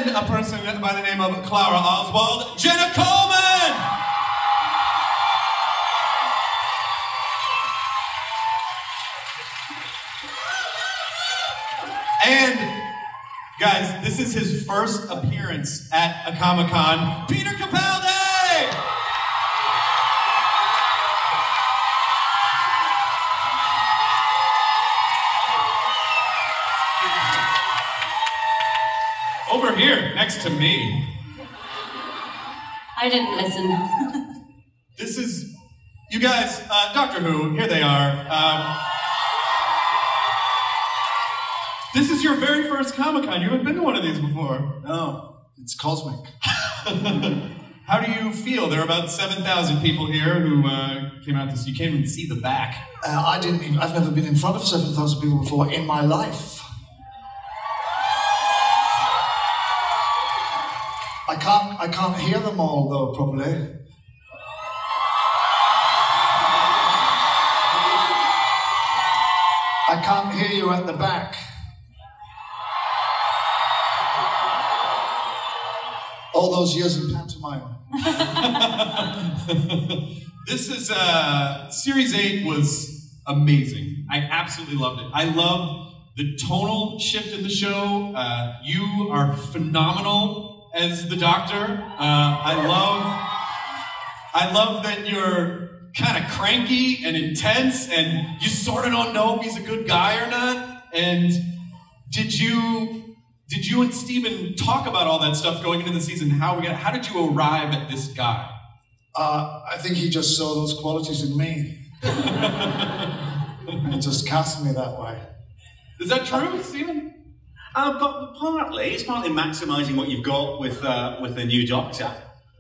and a person by the name of Clara Oswald, Jenna Coleman! And, guys, this is his first appearance at a Comic-Con, Peter Capaldi! Over here, next to me. I didn't listen. This is, you guys, Doctor Who, here they are. This is your very first Comic-Con. You haven't been to one of these before. No, it's cosmic. How do you feel? There are about 7,000 people here who came out to see. You can't even see the back. I've never been in front of 7,000 people before in my life. I can't hear them all though properly. I can't hear you at the back. All those years in pantomime. This is, Series 8 was amazing. I absolutely loved it. I love the tonal shift in the show. You are phenomenal as the Doctor. I love that you're kind of cranky and intense and you sort of don't know if he's a good guy or not. And did you and Steven talk about all that stuff going into the season? How did you arrive at this guy? I think he just saw those qualities in me. And just cast me that way. Is that true, Steven? But partly, it's partly maximising what you've got with the new Doctor.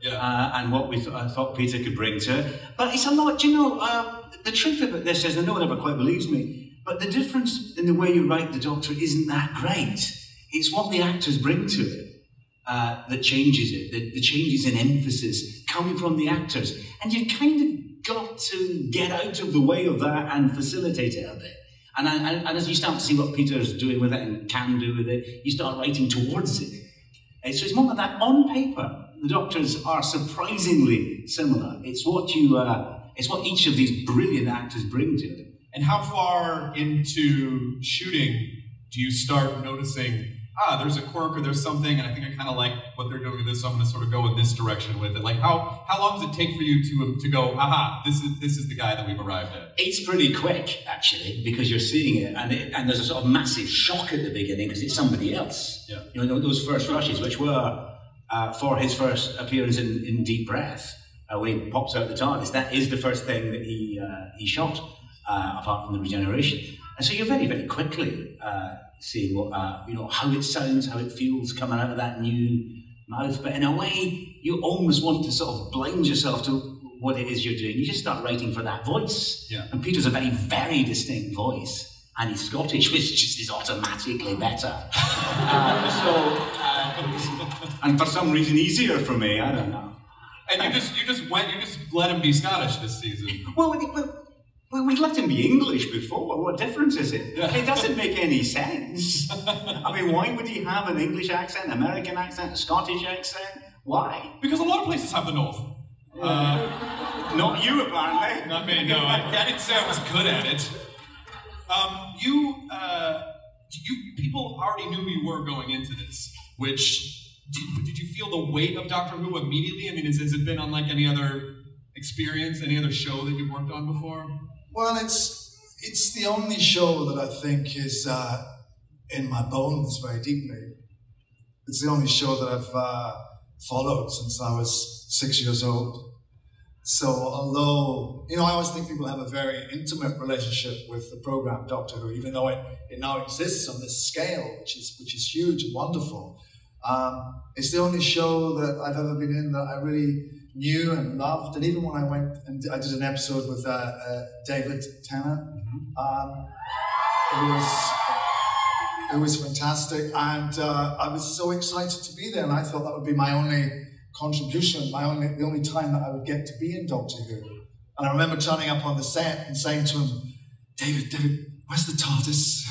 Yeah. And what we thought Peter could bring to it. But it's a lot, do you know, the truth about this is, and no one ever quite believes me, but the difference in the way you write the Doctor isn't that great. It's what the actors bring to it that changes it, the changes in emphasis coming from the actors. And you've kind of got to get out of the way of that and facilitate it a bit. And as you start to see what Peter's doing with it and can do with it, you start writing towards it. So it's more like that. On paper, the Doctors are surprisingly similar. It's what each of these brilliant actors bring to it. And how far into shooting do you start noticing, there's a quirk or there's something, and I think I kind of like what they're doing with this, so I'm going to sort of go in this direction with it. Like, how long does it take for you to go, this is the guy that we've arrived at? It's pretty quick, actually, because you're seeing it, and there's a sort of massive shock at the beginning because it's somebody else. Yeah. You know, those first rushes, which were for his first appearance in Deep Breath, when he pops out the TARDIS, that is the first thing that he shot, apart from the regeneration. And so you're very, very quickly seeing what, how it sounds, how it feels coming out of that new mouth. But in a way, you almost want to sort of blind yourself to what it is you're doing. You just start writing for that voice. Yeah. And Peter's a very, very distinct voice. And he's Scottish, which just is automatically better. And for some reason easier for me, I don't know. And you just let him be Scottish this season. Well, we'd let him be English before. What difference is it? Yeah. It doesn't make any sense. I mean, why would he have an English accent, American accent, a Scottish accent? Why? Because a lot of places have the North. Not you, apparently. Not me, no. I didn't say I was good at it. People already knew who you were going into this, did you feel the weight of Doctor Who immediately? I mean, has it been on like any other experience, any other show that you've worked on before? Well, it's the only show that I think is in my bones very deeply. It's the only show that I've followed since I was 6 years old. So although, I always think people have a very intimate relationship with the program Doctor Who, even though it now exists on this scale, which is huge and wonderful. It's the only show that I've ever been in that I really knew and loved. And even when I went and I did an episode with David Tennant, it was fantastic. And I was so excited to be there. And I thought that would be my only contribution, the only time that I would get to be in Doctor Who. And I remember turning up on the set and saying to him, David, where's the TARDIS?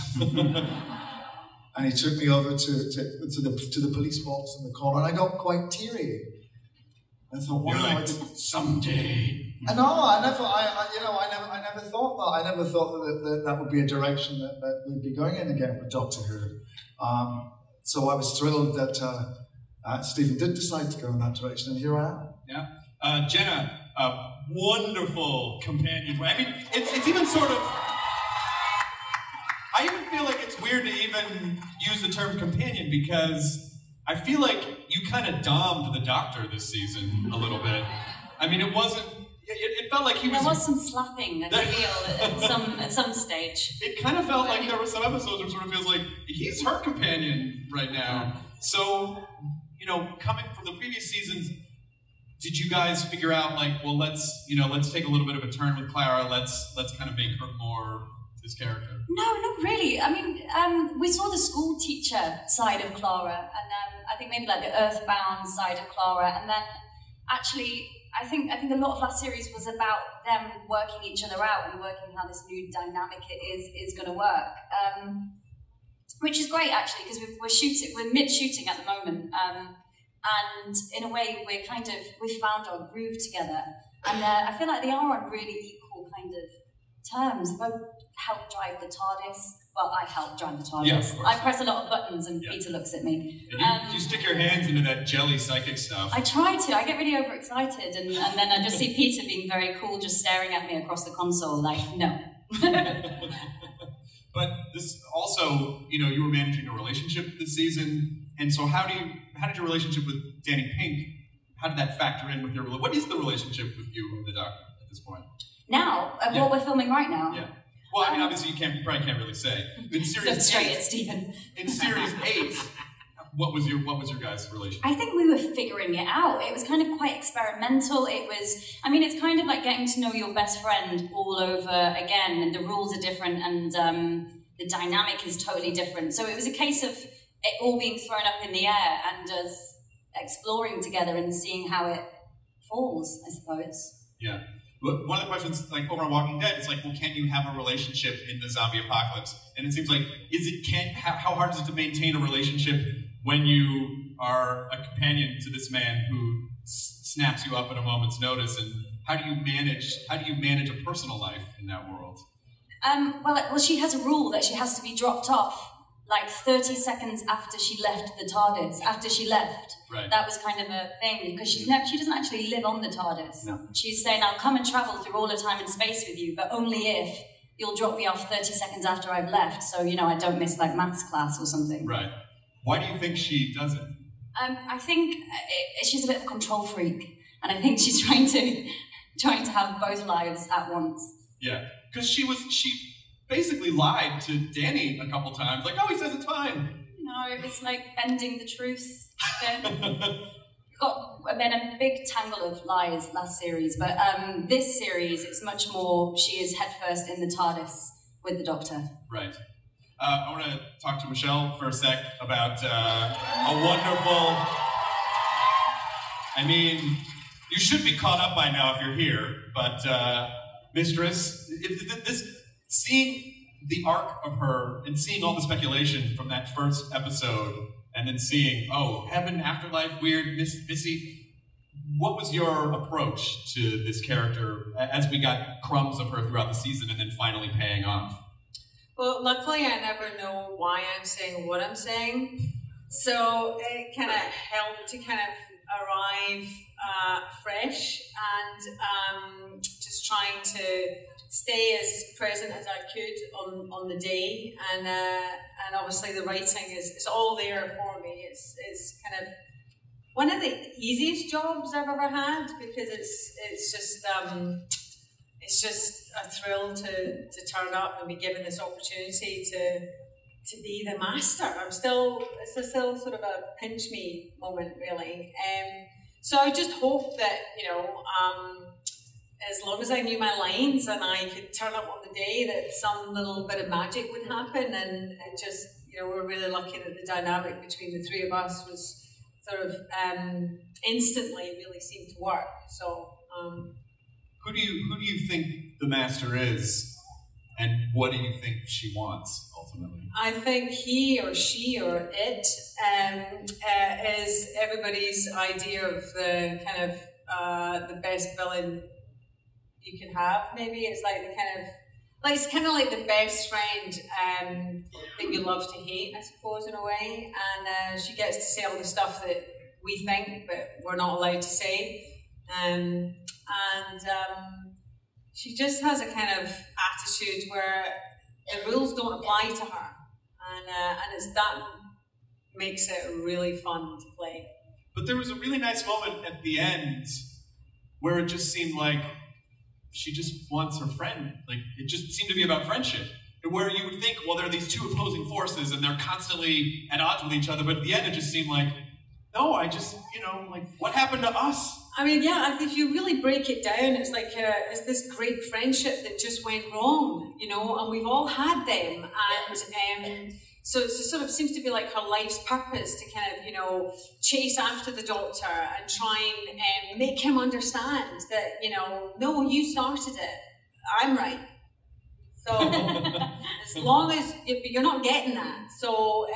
and he took me over to the police box in the corner, and I got quite teary. I thought, wow, You're like, someday. I know. I never thought that. I never thought that would be a direction that we'd be going in again with Doctor Who. So I was thrilled that Stephen did decide to go in that direction, and here I am. Yeah, Jenna, a wonderful companion. I mean, it's even sort of. I even feel like it's weird to even use the term companion because I feel like you kind of dommed the Doctor this season a little bit. I mean, it wasn't. It felt like he was. There was some slapping, I feel, at some stage. It kind of felt like there were some episodes where it sort of feels like he's her companion right now. So, coming from the previous seasons, did you guys figure out like, well, let's take a little bit of a turn with Clara. Let's kind of make her more this character. No, not really. I mean, we saw the school teacher side of Clara, and I think maybe like the Earthbound side of Clara, and then actually. I think a lot of last series was about them working each other out and working how this new dynamic is going to work, which is great actually because we're mid-shooting at the moment, and in a way we've found our groove together, and I feel like they are on really equal kind of terms. They both help drive the TARDIS. Well, I help drive the TARDIS. Yeah, of course. I press a lot of buttons and Peter looks at me. And you stick your hands into that jelly psychic stuff. I try to. I get really overexcited and then I just see Peter being very cool, just staring at me across the console like, no. But this also, you were managing a relationship this season. And so how did your relationship with Danny Pink, how did that factor in with what is the relationship with you and the Doctor at this point? Now? What we're filming right now? Yeah. Well, I mean, obviously, you probably can't really say. In series straight at Stephen. In series 8, what was your guys' relationship? I think we were figuring it out. It was kind of quite experimental. It's kind of like getting to know your best friend all over again, and the rules are different, and the dynamic is totally different. So it was a case of it all being thrown up in the air and us exploring together and seeing how it falls, I suppose. Yeah. One of the questions, like over on Walking Dead, it's like, well, can you have a relationship in the zombie apocalypse? And it seems like, how hard is it to maintain a relationship when you are a companion to this man who snaps you up at a moment's notice? And how do you manage a personal life in that world? Well, she has a rule that she has to be dropped off like 30 seconds after she left the TARDIS, after she left. Right. That was kind of a thing, because she doesn't actually live on the TARDIS. No. She's saying, I'll come and travel through all the time and space with you, but only if you'll drop me off 30 seconds after I've left, so, I don't miss, like, maths class or something. Right. Why do you think she does it? I think she's a bit of a control freak, and I think she's trying to have both lives at once. Yeah, because she basically lied to Danny a couple times, like, oh, he says it's fine. No, it's like bending the truth. Got been a big tangle of lies last series, but this series, it's much more, she is headfirst in the TARDIS with the Doctor. Right. I want to talk to Michelle for a sec about a wonderful... I mean, you should be caught up by now if you're here, but Mistress, seeing the arc of her and seeing all the speculation from that first episode and then seeing, oh, heaven, afterlife, weird, Missy, what was your approach to this character as we got crumbs of her throughout the season and then finally paying off? Well, luckily I never know why I'm saying what I'm saying, so it kind of helped to kind of arrive fresh and just trying to stay as present as I could on the day, and obviously the writing is all there for me. It's kind of one of the easiest jobs I've ever had, because it's just a thrill to turn up and be given this opportunity to be the master. It's still sort of a pinch me moment, really. So I just hope that, as long as I knew my lines and I could turn up on the day, that some little bit of magic would happen, and just, we're really lucky that the dynamic between the three of us was sort of instantly really seemed to work. So who do you think the master is? And what do you think she wants, ultimately? I think he or she or it is everybody's idea of the kind of the best villain you can have. Maybe it's like the kind of like the best friend that you love to hate, I suppose, in a way. And she gets to say all the stuff that we think, but we're not allowed to say. She just has a kind of attitude where the rules don't apply to her, and it's that makes it really fun to play. But there was a really nice moment at the end where it just seemed like she just wants her friend. Like, it just seemed to be about friendship. Where you would think, well, there are these two opposing forces and they're constantly at odds with each other, but at the end it just seemed like, no, I just, like, what happened to us? I mean, yeah, if you really break it down, it's like it's this great friendship that just went wrong, and we've all had them, and so it sort of seems to be like her life's purpose to kind of, chase after the Doctor and try and make him understand that, no, you started it, I'm right. So as long as you're not getting that, so.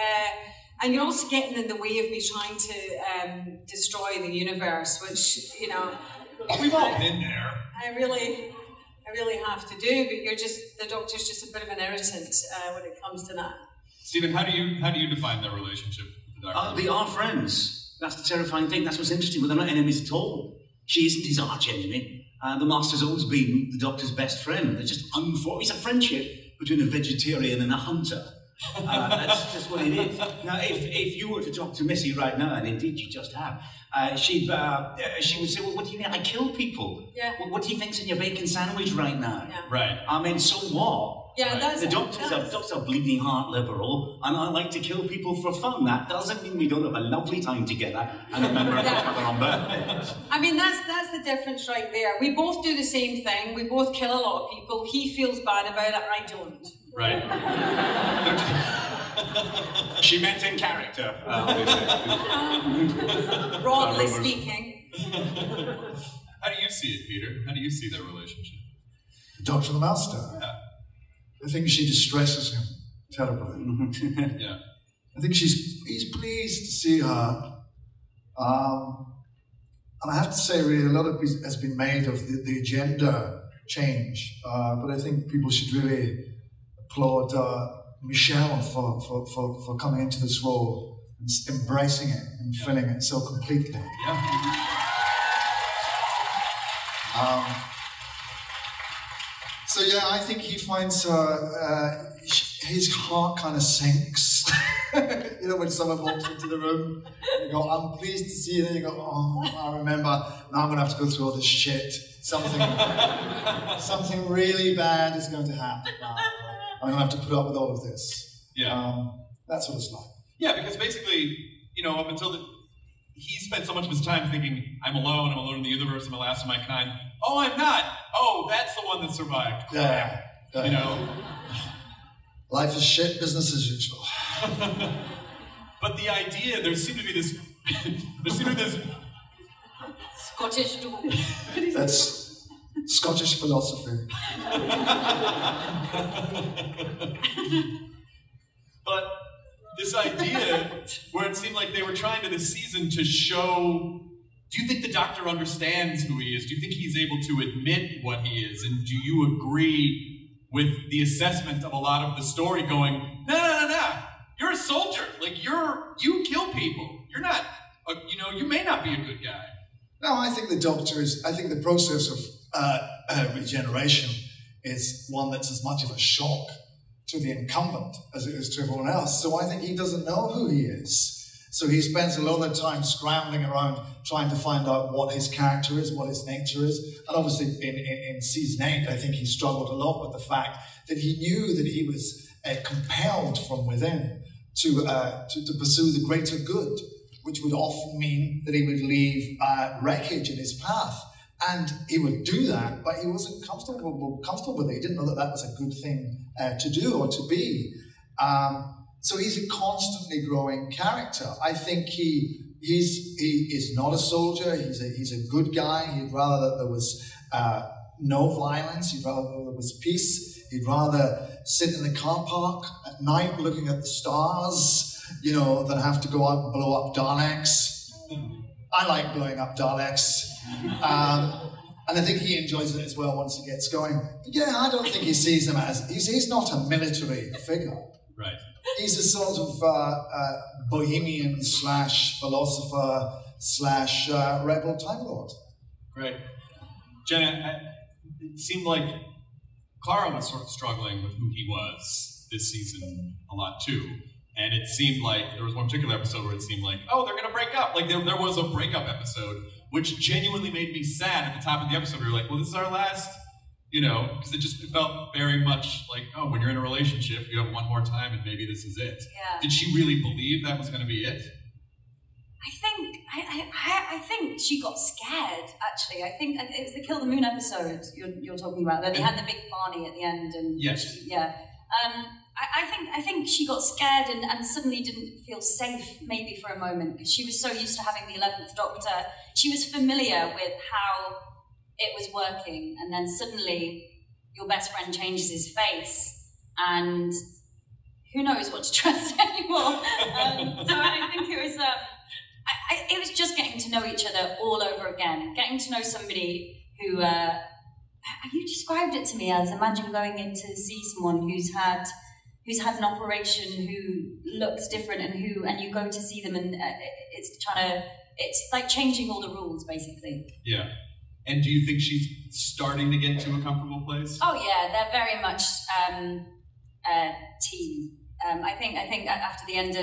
And you're also getting in the way of me trying to destroy the universe, which, we've all been there. I really have to do, but the Doctor's just a bit of an irritant when it comes to that. Stephen, how do you define their relationship with the Doctor? They are friends. That's the terrifying thing. That's what's interesting, but they're not enemies at all. She isn't his arch enemy. The Master's always been the Doctor's best friend. They're just it's a friendship between a vegetarian and a hunter. That's just what it is. Now, if you were to talk to Missy right now, and indeed you just have, she would say, well, what do you mean? I kill people. Yeah. What do you think's in your bacon sandwich right now? Yeah. Right. I mean, so what? Yeah, right. The Doctor's a bleeding heart liberal, and I like to kill people for fun. That doesn't mean we don't have a lovely time together and remember each other on birthdays. I mean, that's the difference right there. We both do the same thing. We both kill a lot of people. He feels bad about it. I don't. Right. She meant in character. Broadly speaking. How do you see it, Peter? How do you see their relationship? Doctor and the Master. Yeah. I think she distresses him terribly. Yeah. I think he's pleased to see her. And I have to say, really, a lot of has been made of the agenda change. But I think people should really applaud Michelle for coming into this role and embracing it and filling it so completely. Yeah. So yeah, I think he finds her, his heart kind of sinks. When someone walks into the room, you go, I'm pleased to see you, and you go, oh, I remember, now I'm going to have to go through all this shit. Something really bad is going to happen. I'm going to have to put up with all of this. Yeah. That's what it's like. Yeah, because basically, up until he spent so much of his time thinking, I'm alone in the universe, I'm the last of my kind. Oh, I'm not. Oh, that's the one that survived. Yeah. Life is shit, business as usual. But the idea, there seemed to be this Scottish dude. That's Scottish philosophy. But this idea where it seemed like they were trying to this season to show, do you think the Doctor understands who he is? Do you think he's able to admit what he is? And do you agree with the assessment of a lot of the story going, no, you're a soldier. Like, you kill people. You're not, you may not be a good guy. No, I think I think the process of regeneration is one that's as much of a shock to the incumbent as it is to everyone else. So I think he doesn't know who he is. So he spends a lot of time scrambling around trying to find out what his character is, what his nature is. And obviously in season 8, I think he struggled a lot with the fact that he knew that he was compelled from within to pursue the greater good, which would often mean that he would leave wreckage in his path. And he would do that, but he wasn't comfortable with it. He didn't know that was a good thing to do or to be. So he's a constantly growing character. I think he is not a soldier. He's a good guy. He'd rather that there was no violence. He'd rather there was peace. He'd rather sit in the car park at night looking at the stars, than have to go out and blow up Daleks. I like blowing up Daleks. And I think he enjoys it as well once he gets going. But yeah, I don't think he sees him as... He's not a military figure. Right. He's a sort of bohemian / philosopher / rebel Time Lord. Great. Jenna, it seemed like Clara was sort of struggling with who he was this season a lot too. And it seemed like there was one particular episode where it seemed like, oh, they're going to break up. Like there was a breakup episode, which genuinely made me sad at the top of the episode. We were like, well, this is our last, because it felt very much like, oh, when you're in a relationship, you have one more time and maybe this is it. Yeah. Did she really believe that was going to be it? I think she got scared, actually. I think it was the Kill the Moon episode you're talking about, that they had the big Barney at the end. And yes. Yeah. I think she got scared and suddenly didn't feel safe, maybe for a moment, because she was so used to having the 11th Doctor. She was familiar with how it was working, and then suddenly your best friend changes his face, and who knows what to trust anymore. So I think it was... it was just getting to know each other all over again, getting to know somebody who... you described it to me as, imagine going in to see someone who's had an operation, who looks different, and you go to see them, and it's like changing all the rules, basically. Yeah. And do you think she's starting to get to a comfortable place? Oh yeah, they're very much a team. I think after the end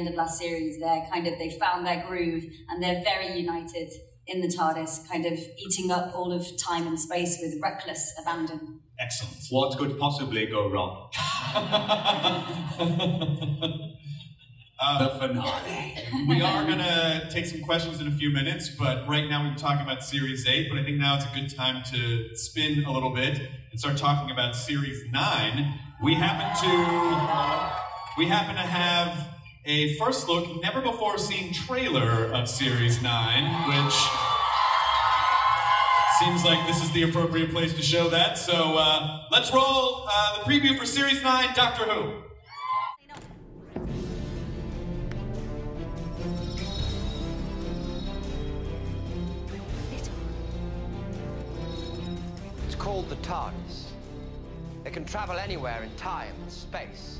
of last series, they found their groove, and they're very united in the TARDIS, kind of eating up all of time and space with reckless abandon. Excellent. What could possibly go wrong? The finale. We are going to take some questions in a few minutes, but right now we've been talking about Series 8, but I think now it's a good time to spin a little bit and start talking about Series 9. We happen to have a first look, never before seen trailer of Series 9, which seems like this is the appropriate place to show that. So let's roll the preview for Series 9, Doctor Who. It's called the TARDIS. It can travel anywhere in time and space.